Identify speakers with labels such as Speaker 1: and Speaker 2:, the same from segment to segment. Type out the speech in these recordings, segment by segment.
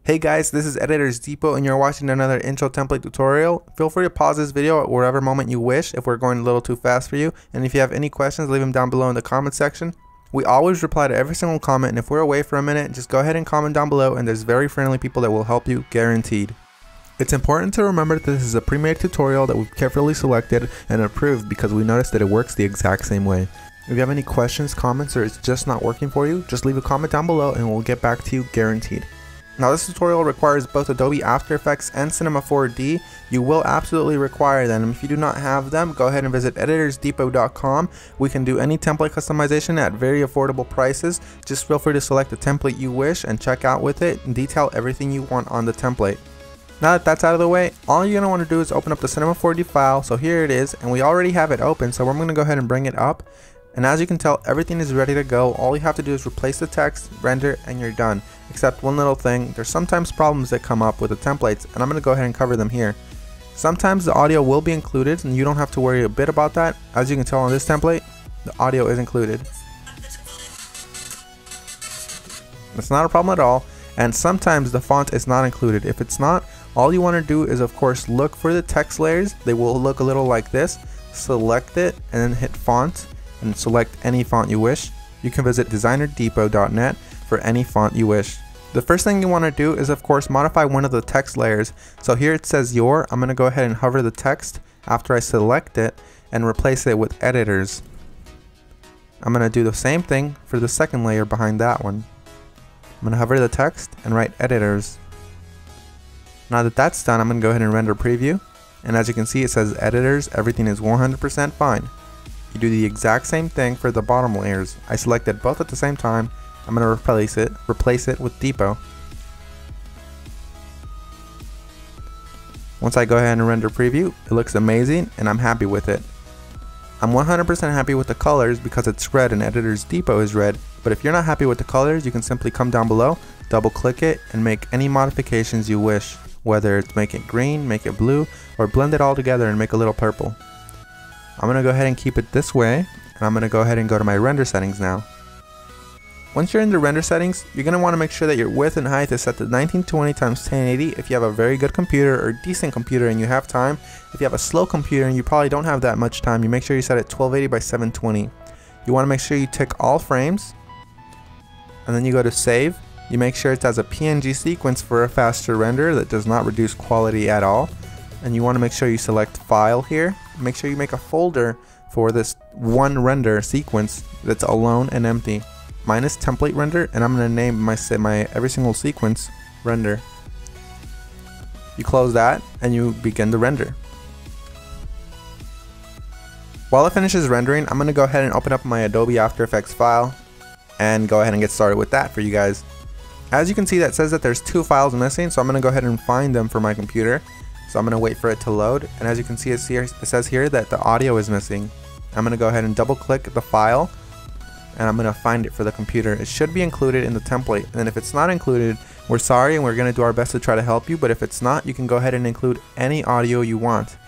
Speaker 1: Hey guys, this is Editors Depot and you're watching another intro template tutorial. Feel free to pause this video at whatever moment you wish if we're going a little too fast for you. And if you have any questions, leave them down below in the comment section. We always reply to every single comment, and if we're away for a minute, just go ahead and comment down below and there's very friendly people that will help you, guaranteed. It's important to remember that this is a pre-made tutorial that we've carefully selected and approved because we noticed that it works the exact same way. If you have any questions, comments, or it's just not working for you, just leave a comment down below and we'll get back to you, guaranteed. Now this tutorial requires both Adobe After Effects and Cinema 4D. You will absolutely require them. If you do not have them, go ahead and visit editorsdepot.com. We can do any template customization at very affordable prices. Just feel free to select the template you wish and check out with it and detail everything you want on the template. Now that that's out of the way, all you're going to want to do is open up the Cinema 4D file. So here it is, and we already have it open, so we're going to go ahead and bring it up. And as you can tell, everything is ready to go. All you have to do is replace the text, render, and you're done. Except one little thing, there's sometimes problems that come up with the templates, and I'm going to go ahead and cover them here. Sometimes the audio will be included, and you don't have to worry a bit about that. As you can tell on this template, the audio is included. It's not a problem at all. And sometimes the font is not included. If it's not, all you want to do is of course look for the text layers. They will look a little like this. Select it and then hit font and select any font you wish. You can visit designerdepot.net for any font you wish. The first thing you want to do is of course modify one of the text layers. So here it says your. I'm going to go ahead and hover the text after I select it and replace it with editors. I'm going to do the same thing for the second layer behind that one. I'm going to hover the text and write editors. Now that that's done, I'm going to go ahead and render preview. And as you can see, it says editors, everything is 100% fine. You do the exact same thing for the bottom layers. I selected both at the same time. I'm going to replace it with Depot. Once I go ahead and render preview, it looks amazing and I'm happy with it. I'm 100% happy with the colors because it's red and Editors Depot is red. But if you're not happy with the colors, you can simply come down below, double click it, and make any modifications you wish. Whether it's make it green, make it blue, or blend it all together and make a little purple. I'm going to go ahead and keep it this way, and I'm going to go ahead and go to my render settings now. Once you're in the render settings, you're going to want to make sure that your width and height is set to 1920 x 1080 if you have a very good computer or decent computer and you have time. If you have a slow computer and you probably don't have that much time, you make sure you set it 1280 by 720. You want to make sure you tick all frames, and then you go to save. You make sure it has a PNG sequence for a faster render that does not reduce quality at all. And you want to make sure you select file here. Make sure you make a folder for this one render sequence that's alone and empty. Mine is template render, and I'm going to name my every single sequence render. You close that and you begin the render. While it finishes rendering, I'm going to go ahead and open up my Adobe After Effects file and go ahead and get started with that for you guys. As you can see, that says that there's two files missing, so I'm going to go ahead and find them for my computer. So I'm going to wait for it to load, and as you can see, it says here that the audio is missing. I'm going to go ahead and double click the file, and I'm going to find it for the computer. It should be included in the template, and if it's not included, we're sorry and we're going to do our best to try to help you, but if it's not, you can go ahead and include any audio you want.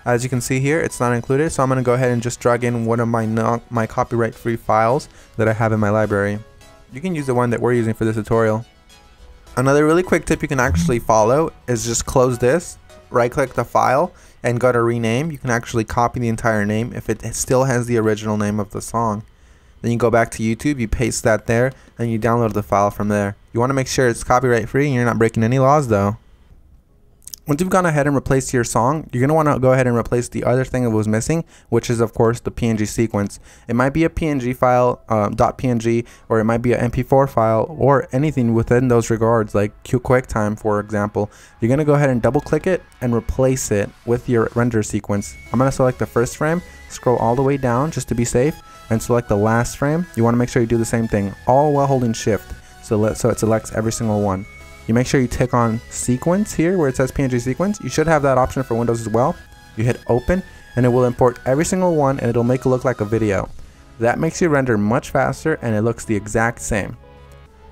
Speaker 1: As you can see here, it's not included, so I'm going to go ahead and just drag in one of my copyright-free files that I have in my library. You can use the one that we're using for this tutorial. Another really quick tip you can actually follow is just close this, right click the file, and go to rename. You can actually copy the entire name if it still has the original name of the song. Then you go back to YouTube, you paste that there, and you download the file from there. You want to make sure it's copyright free and you're not breaking any laws though. Once you've gone ahead and replaced your song, you're going to want to go ahead and replace the other thing that was missing, which is of course the PNG sequence. It might be a PNG file, .png, or it might be an MP4 file, or anything within those regards, like QuickTime for example. You're going to go ahead and double click it and replace it with your render sequence. I'm going to select the first frame, scroll all the way down just to be safe, and select the last frame. You want to make sure you do the same thing, all while holding shift, so it selects every single one. You make sure you tick on sequence here where it says PNG sequence. You should have that option for Windows as well. You hit open and it will import every single one and it'll make it look like a video. That makes your render much faster and it looks the exact same.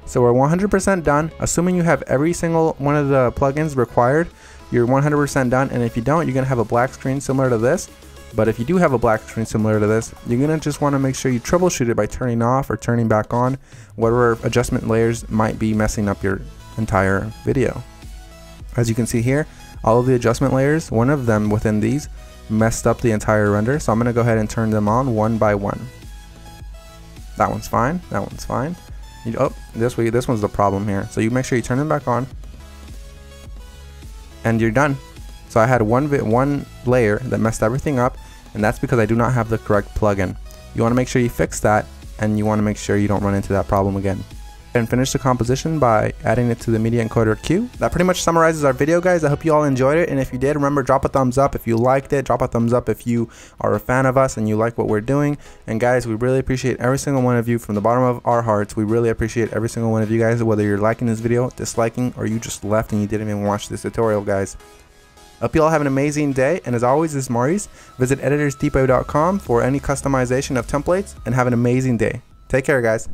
Speaker 1: So we're 100% done. Assuming you have every single one of the plugins required, you're 100% done, and if you don't, you're going to have a black screen similar to this. But if you do have a black screen similar to this, you're going to just want to make sure you troubleshoot it by turning off or turning back on whatever adjustment layers might be messing up your entire video. As you can see here, all of the adjustment layers, one of them within these messed up the entire render, so I'm going to go ahead and turn them on one by one. That one's fine, that one's fine. Oh, this one's the problem here. So you make sure you turn them back on and you're done. So I had one layer that messed everything up, and that's because I do not have the correct plugin. You want to make sure you fix that, and you want to make sure you don't run into that problem again. And finish the composition by adding it to the media encoder queue. That pretty much summarizes our video, guys. I hope you all enjoyed it, and if you did, remember, drop a thumbs up if you liked it. Drop a thumbs up if you are a fan of us and you like what we're doing. And guys, we really appreciate every single one of you from the bottom of our hearts. We really appreciate every single one of you guys, whether you're liking this video, disliking, or you just left and you didn't even watch this tutorial, guys. Hope you all have an amazing day, and as always, this is Maurice. Visit editorsdepot.com for any customization of templates, and have an amazing day. Take care, guys.